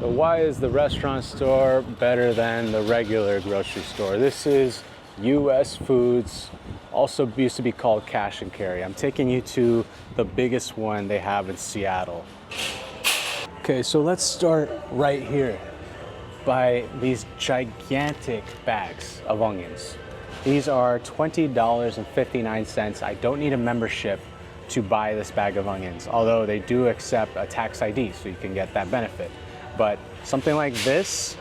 So why is the restaurant store better than the regular grocery store? This is US Foods, also used to be called Cash and Carry. I'm taking you to the biggest one they have in Seattle. Okay, so let's start right here by these gigantic bags of onions. These are $20.59. I don't need a membership to buy this bag of onions, although they do accept a tax ID, so you can get that benefit. But something like this,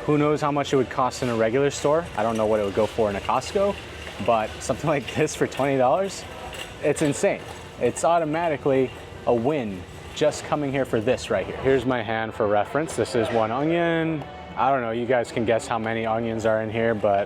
who knows how much it would cost in a regular store? I don't know what it would go for in a Costco, but something like this for $20, it's insane. It's automatically a win just coming here for this right here. Here's my hand for reference. This is one onion. I don't know, you guys can guess how many onions are in here, but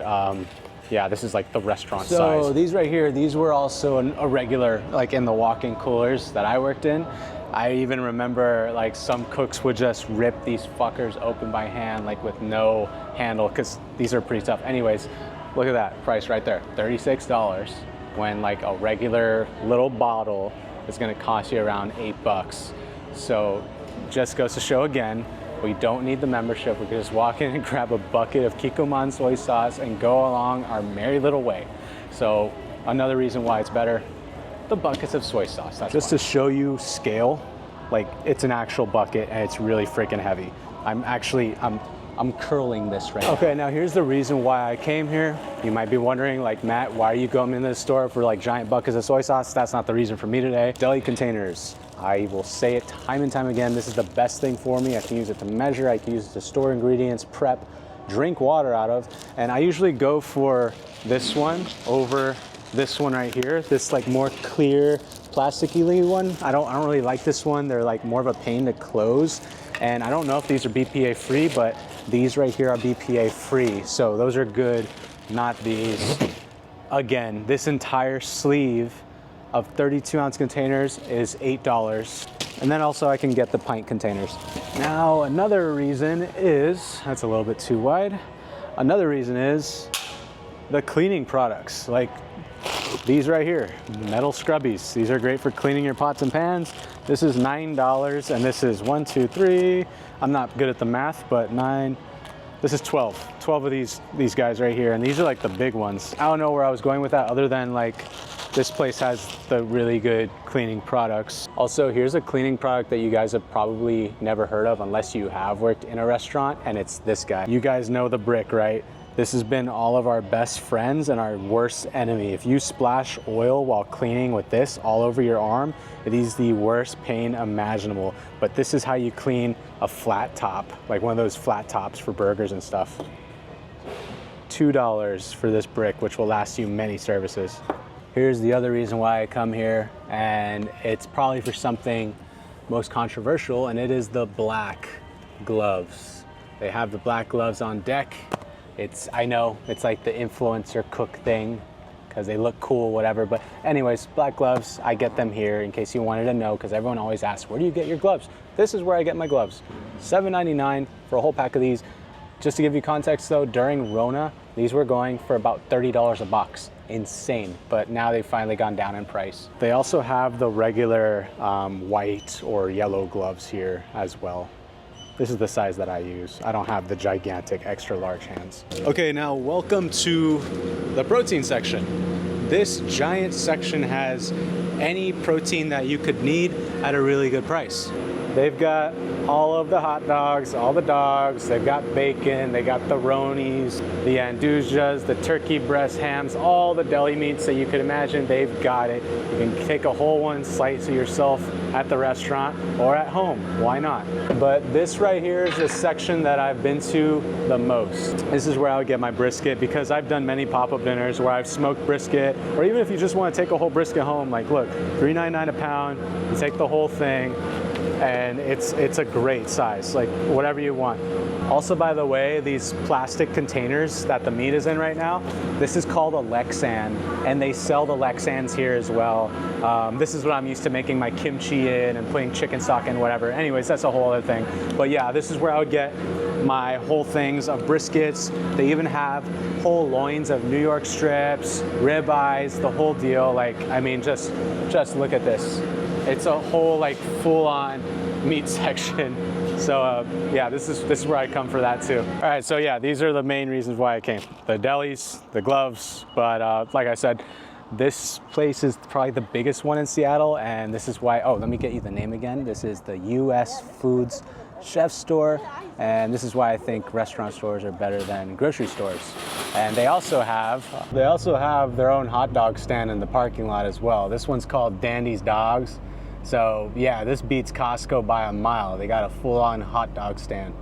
yeah, this is like the restaurant size. So these right here, these were also a regular, like in the walk-in coolers that I worked in. I even remember like some cooks would just rip these fuckers open by hand, like with no handle, because these are pretty tough. Anyways, look at that price right there, $36, when like a regular little bottle is gonna cost you around $8. So just goes to show again, we don't need the membership. We can just walk in and grab a bucket of Kikkoman soy sauce and go along our merry little way. So another reason why it's better, the buckets of soy sauce. That's just why. To show you scale, like it's an actual bucket and it's really freaking heavy. I'm curling this right now. Okay, now here's the reason why I came here. You might be wondering, like, Matt, why are you going into the store for like giant buckets of soy sauce? That's not the reason for me today. Deli containers. I will say it time and time again, this is the best thing for me. I can use it to measure, I can use it to store ingredients, prep, drink water out of, and I usually go for this one over this one right here, this like more clear plasticky one. I don't really like this one. They're like more of a pain to close, and I don't know if these are BPA free, but these right here are BPA free, so those are good, not these. Again, this entire sleeve of 32-ounce containers is $8. And then also I can get the pint containers. Now, another reason is, that's a little bit too wide. Another reason is the cleaning products, like these right here, metal scrubbies. These are great for cleaning your pots and pans. This is $9, and this is 1, 2, 3. I'm not good at the math, but 9. This is 12 of these guys right here, and these are like the big ones. I don't know where I was going with that other than like, this place has the really good cleaning products. Also, here's a cleaning product that you guys have probably never heard of unless you have worked in a restaurant, and it's this guy. You guys know the brick, right? This has been all of our best friends and our worst enemy. If you splash oil while cleaning with this all over your arm, it is the worst pain imaginable. But this is how you clean a flat top, like one of those flat tops for burgers and stuff. $2 for this brick, which will last you many services. Here's the other reason why I come here, and it's probably for something most controversial, and it is the black gloves. They have the black gloves on deck. I know, it's like the influencer cook thing, because they look cool, whatever, but anyways, black gloves, I get them here in case you wanted to know, because everyone always asks, where do you get your gloves? This is where I get my gloves. $7.99 for a whole pack of these. Just to give you context though, during Rona, these were going for about $30 a box. Insane, but now they've finally gone down in price. They also have the regular white or yellow gloves here as well. This is the size that I use. I don't have the gigantic extra large hands. Okay, now welcome to the protein section. This giant section has any protein that you could need at a really good price. They've got all of the hot dogs, all the dogs, they've got bacon, they got the Ronies, the Andujas, the turkey breast hams, all the deli meats that you could imagine, they've got it. You can take a whole one, slice it yourself at the restaurant or at home, why not? But this right here is the section that I've been to the most. This is where I would get my brisket, because I've done many pop-up dinners where I've smoked brisket, or even if you just want to take a whole brisket home, like look, $3.99 a pound, you take the whole thing, and it's a great size, like whatever you want. Also, by the way, these plastic containers that the meat is in right now, this is called a Lexan, and they sell the Lexans here as well. This is what I'm used to making my kimchi in and putting chicken stock in, whatever. Anyways, that's a whole other thing. But yeah, this is where I would get my whole things of briskets. They even have whole loins of New York strips, rib eyes, the whole deal. Like, I mean, just look at this. It's a whole like full-on meat section So yeah, this is where I come for that too. All right, so yeah, these are the main reasons why I came. The delis, the gloves, but like I said, this place is probably the biggest one in Seattle, and this is why, oh, let me get you the name again. This is the US Foods Chef Store, and this is why I think restaurant stores are better than grocery stores. And they also have their own hot dog stand in the parking lot as well. This one's called Dandy's Dogs. So yeah, this beats Costco by a mile. They got a full-on hot dog stand.